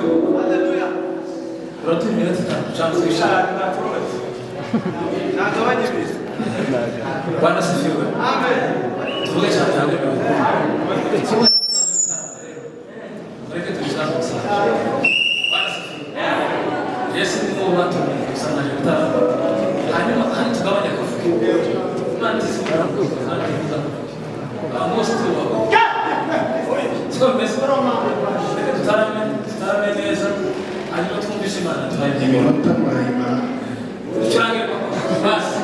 Haleluya. Rote minute tano Inshallah. Na gawanye bizi. Bwana sifiwe. Amen. Tuvuge cyane cyane. Reke tuzaza sana. Bwana sifiwe. Yesu ni mu watu sana jitara. Hanyuma kandi tugabanya kuvuga. Nanti sikora Vamos tu. Siko mesoro tutarame neza. Hanyuma tumvishe Imana tuhaye iminota murayimara turange basi.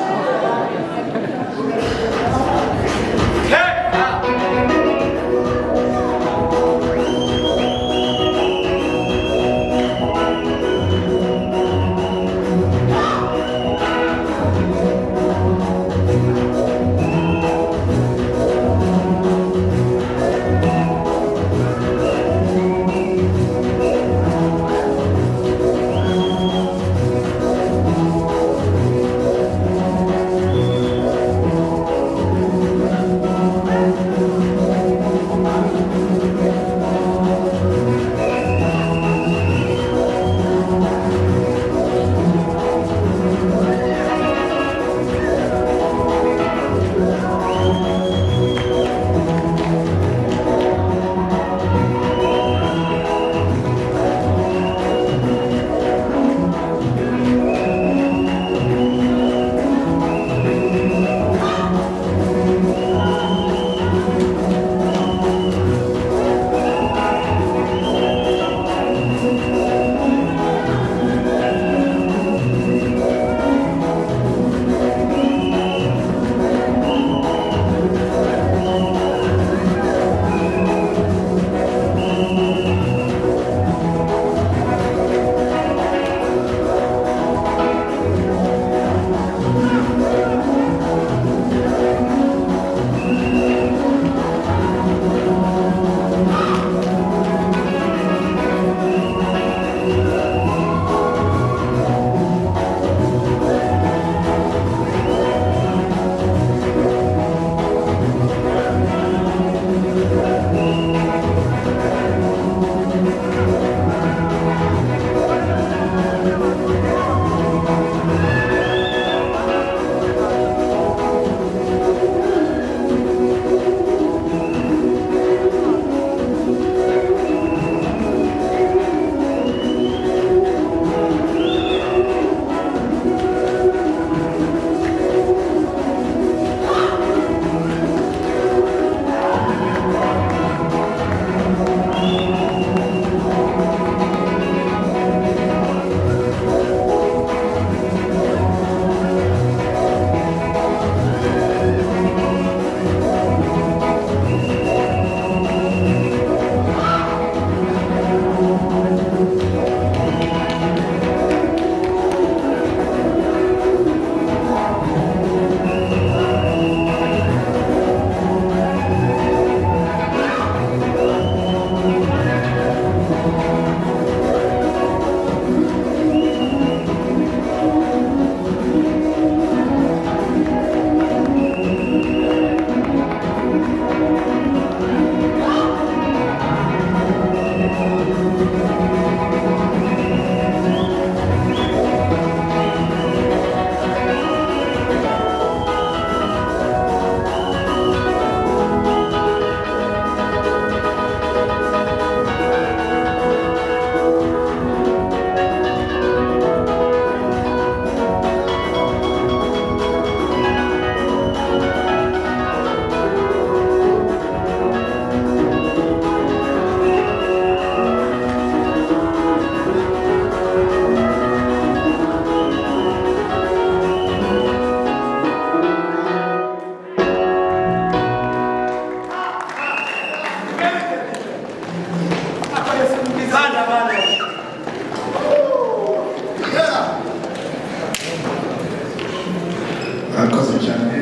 Murakoze cyane.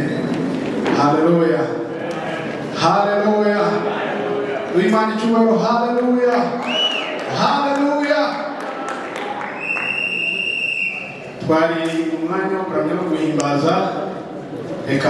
Haleluya. Haleluya. Imana icyubahiro. Haleluya. Haleluya. Twari umwanya wo kuramya no guhimbaza. Reka